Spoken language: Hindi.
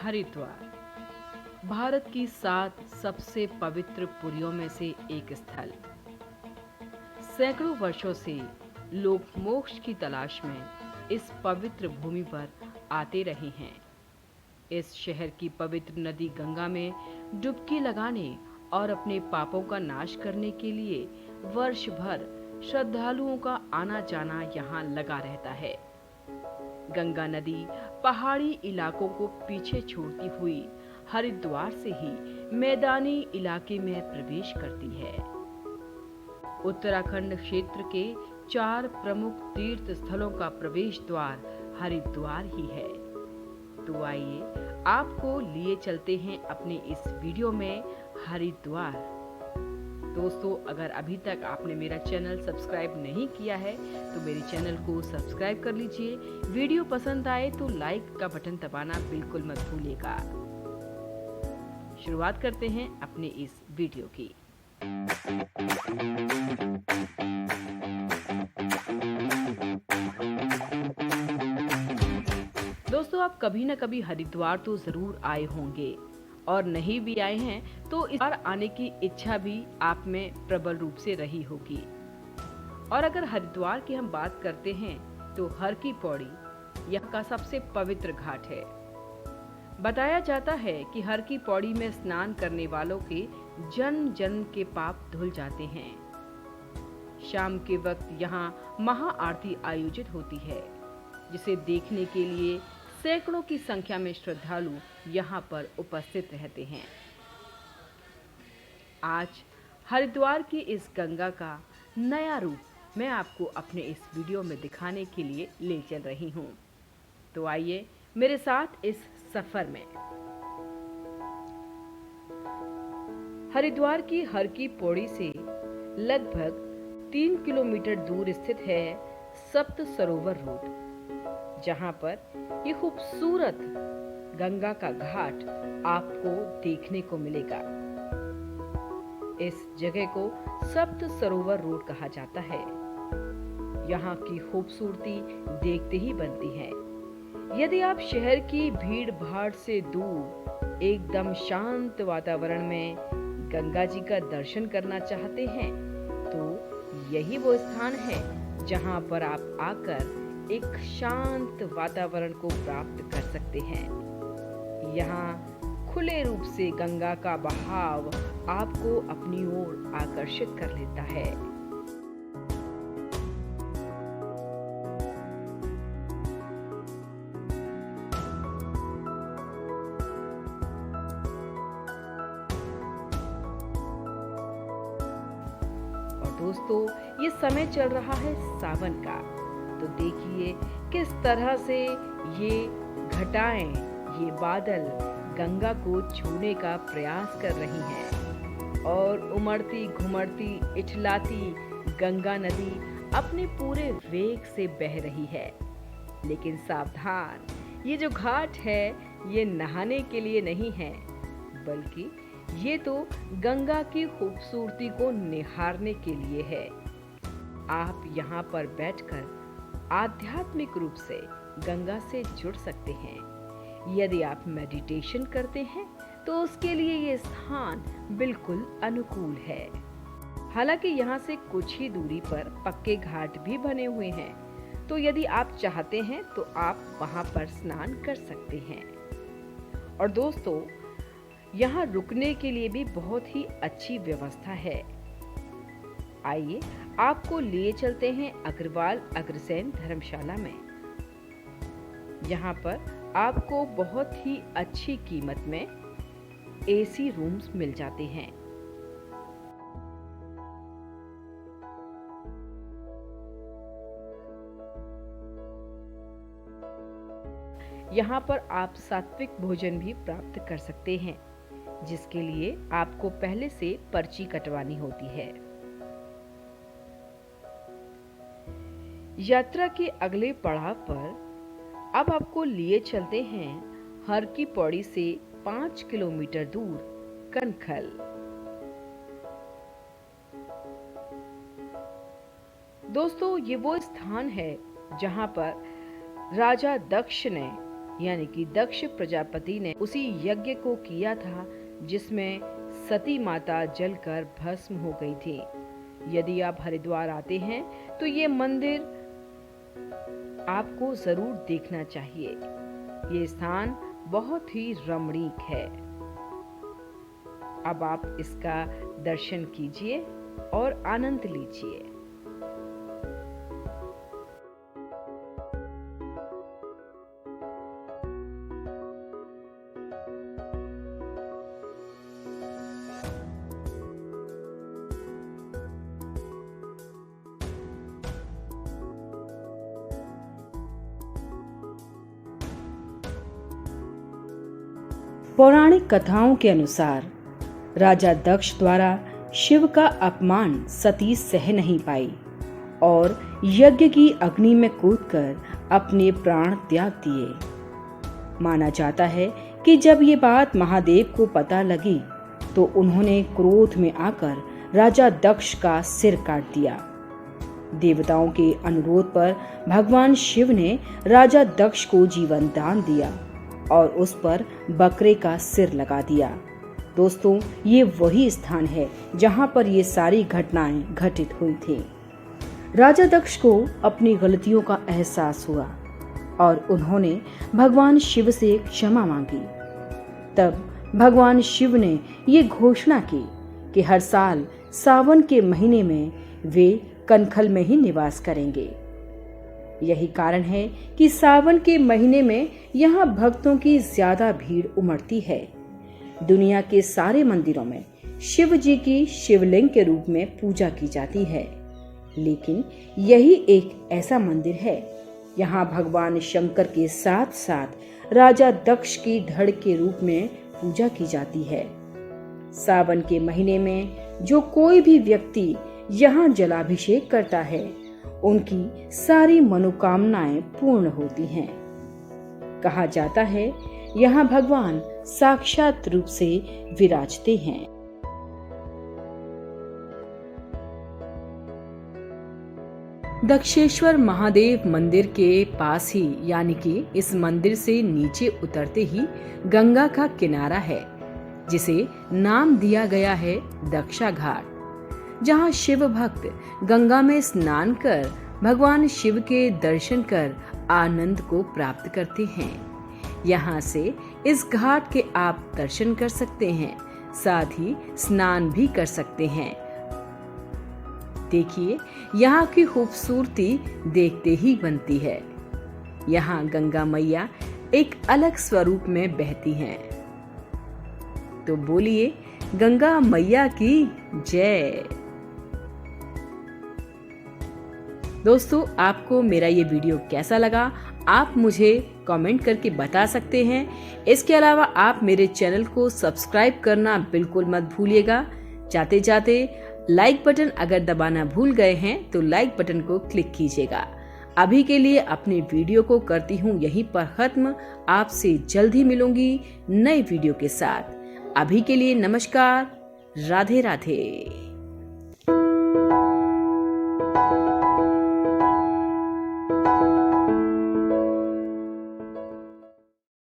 हरिद्वार भारत की 7 सबसे पवित्र पुरियों में से एक स्थल। सैकड़ों वर्षों से लोग मोक्ष की तलाश में इस पवित्र भूमि पर आते रहे हैं। इस शहर की पवित्र नदी गंगा में डुबकी लगाने और अपने पापों का नाश करने के लिए वर्ष भर श्रद्धालुओं का आना जाना यहाँ लगा रहता है। गंगा नदी पहाड़ी इलाकों को पीछे छोड़ती हुई हरिद्वार से ही मैदानी इलाके में प्रवेश करती है। उत्तराखंड क्षेत्र के 4 प्रमुख तीर्थ स्थलों का प्रवेश द्वार हरिद्वार ही है। तो आइए आपको लिए चलते हैं अपने इस वीडियो में हरिद्वार। दोस्तों, अगर अभी तक आपने मेरा चैनल सब्सक्राइब नहीं किया है तो मेरे चैनल को सब्सक्राइब कर लीजिए। वीडियो पसंद आए तो लाइक का बटन दबाना बिल्कुल मत भूलिएगा। शुरुआत करते हैं अपने इस वीडियो की। दोस्तों, आप कभी न कभी हरिद्वार तो जरूर आए होंगे और नहीं भी आए हैं तो इस बार आने की इच्छा भी आप में प्रबल रूप से रही होगी। और अगर हरिद्वार की हम बात करते हैं तो हर की पौड़ी यहाँ का सबसे पवित्र घाट है। बताया जाता है कि हर की पौड़ी में स्नान करने वालों के जन्म जन्म के पाप धुल जाते हैं। शाम के वक्त यहाँ महाआरती आयोजित होती है, जिसे देखने के लिए सैकड़ों की संख्या में श्रद्धालु यहाँ पर उपस्थित रहते हैं। आज हरिद्वार की इस गंगा का नया रूप मैं आपको अपने इस वीडियो में दिखाने के लिए ले चल रही हूँ। तो आइए मेरे साथ इस सफर में। हरिद्वार की हर की पौड़ी से लगभग 3 किलोमीटर दूर स्थित है सप्त सरोवर रोड, जहां पर ये खूबसूरत गंगा का घाट आपको देखने को मिलेगा। इस जगह को सप्त सरोवर रोड कहा जाता है। यहाँ की खूबसूरती देखते ही बनती है। यदि आप शहर की भीड़ भाड़ से दूर एकदम शांत वातावरण में गंगा जी का दर्शन करना चाहते हैं तो यही वो स्थान है जहाँ पर आप आकर एक शांत वातावरण को प्राप्त कर सकते हैं। यहाँ खुले रूप से गंगा का बहाव आपको अपनी ओर आकर्षित कर लेता है। और दोस्तों, ये समय चल रहा है सावन का, तो देखिए किस तरह से ये घटाएं, ये बादल गंगा को छूने का प्रयास कर रही हैं और उमड़ती घुमड़ती इठलाती गंगा नदी अपने पूरे वेग से बह रही है। लेकिन सावधान, ये जो घाट है ये नहाने के लिए नहीं है, बल्कि ये तो गंगा की खूबसूरती को निहारने के लिए है। आप यहाँ पर बैठकर आध्यात्मिक रूप से गंगा से जुड़ सकते हैं। यदि आप मेडिटेशन करते हैं तो उसके लिए ये स्थान बिल्कुल अनुकूल है। हालांकि यहाँ से कुछ ही दूरी पर पक्के घाट भी बने हुए हैं, तो यदि आप चाहते हैं तो आप वहां पर स्नान कर सकते हैं। और दोस्तों, यहाँ रुकने के लिए भी बहुत ही अच्छी व्यवस्था है। आइए आपको लिए चलते हैं अग्रवाल अग्रसेन धर्मशाला में। यहाँ पर आपको बहुत ही अच्छी कीमत में एसी रूम्स मिल जाते हैं। यहाँ पर आप सात्विक भोजन भी प्राप्त कर सकते हैं, जिसके लिए आपको पहले से पर्ची कटवानी होती है। यात्रा के अगले पड़ाव पर अब आपको लिए चलते हैं हर की पौड़ी से 5 किलोमीटर दूर कनखल। दोस्तों, ये वो स्थान है जहां पर राजा दक्ष ने यानी कि दक्ष प्रजापति ने उसी यज्ञ को किया था जिसमें सती माता जलकर भस्म हो गई थी। यदि आप हरिद्वार आते हैं तो ये मंदिर आपको जरूर देखना चाहिए। ये स्थान बहुत ही रमणीक है। अब आप इसका दर्शन कीजिए और आनंद लीजिए। पौराणिक कथाओं के अनुसार राजा दक्ष द्वारा शिव का अपमान सती सह नहीं पाई और यज्ञ की अग्नि में कूदकर अपने प्राण त्याग दिए। माना जाता है कि जब ये बात महादेव को पता लगी तो उन्होंने क्रोध में आकर राजा दक्ष का सिर काट दिया। देवताओं के अनुरोध पर भगवान शिव ने राजा दक्ष को जीवन दान दिया और उस पर बकरे का सिर लगा दिया। दोस्तों, ये वही स्थान है जहां पर ये सारी घटनाएं घटित हुई थी। राजा दक्ष को अपनी गलतियों का एहसास हुआ और उन्होंने भगवान शिव से क्षमा मांगी। तब भगवान शिव ने ये घोषणा की कि हर साल सावन के महीने में वे कनखल में ही निवास करेंगे। यही कारण है कि सावन के महीने में यहाँ भक्तों की ज्यादा भीड़ उमड़ती है। दुनिया के सारे मंदिरों में शिव जी की शिवलिंग के रूप में पूजा की जाती है, लेकिन यही एक ऐसा मंदिर है यहाँ भगवान शंकर के साथ साथ राजा दक्ष की धड़ के रूप में पूजा की जाती है। सावन के महीने में जो कोई भी व्यक्ति यहाँ जलाभिषेक करता है उनकी सारी मनोकामनाएं पूर्ण होती हैं। कहा जाता है यहाँ भगवान साक्षात रूप से विराजते हैं। दक्षेश्वर महादेव मंदिर के पास ही यानी कि इस मंदिर से नीचे उतरते ही गंगा का किनारा है, जिसे नाम दिया गया है दक्षा घाट, जहां शिव भक्त गंगा में स्नान कर भगवान शिव के दर्शन कर आनंद को प्राप्त करते हैं। यहाँ से इस घाट के आप दर्शन कर सकते हैं, साथ ही स्नान भी कर सकते हैं। देखिए, यहाँ की खूबसूरती देखते ही बनती है। यहाँ गंगा मैया एक अलग स्वरूप में बहती हैं। तो बोलिए गंगा मैया की जय। दोस्तों, आपको मेरा ये वीडियो कैसा लगा आप मुझे कमेंट करके बता सकते हैं। इसके अलावा आप मेरे चैनल को सब्सक्राइब करना बिल्कुल मत भूलिएगा। जाते जाते लाइक बटन अगर दबाना भूल गए हैं तो लाइक बटन को क्लिक कीजिएगा। अभी के लिए अपनी वीडियो को करती हूँ यहीं पर खत्म। आपसे जल्द ही मिलूंगी नए वीडियो के साथ। अभी के लिए नमस्कार, राधे राधे।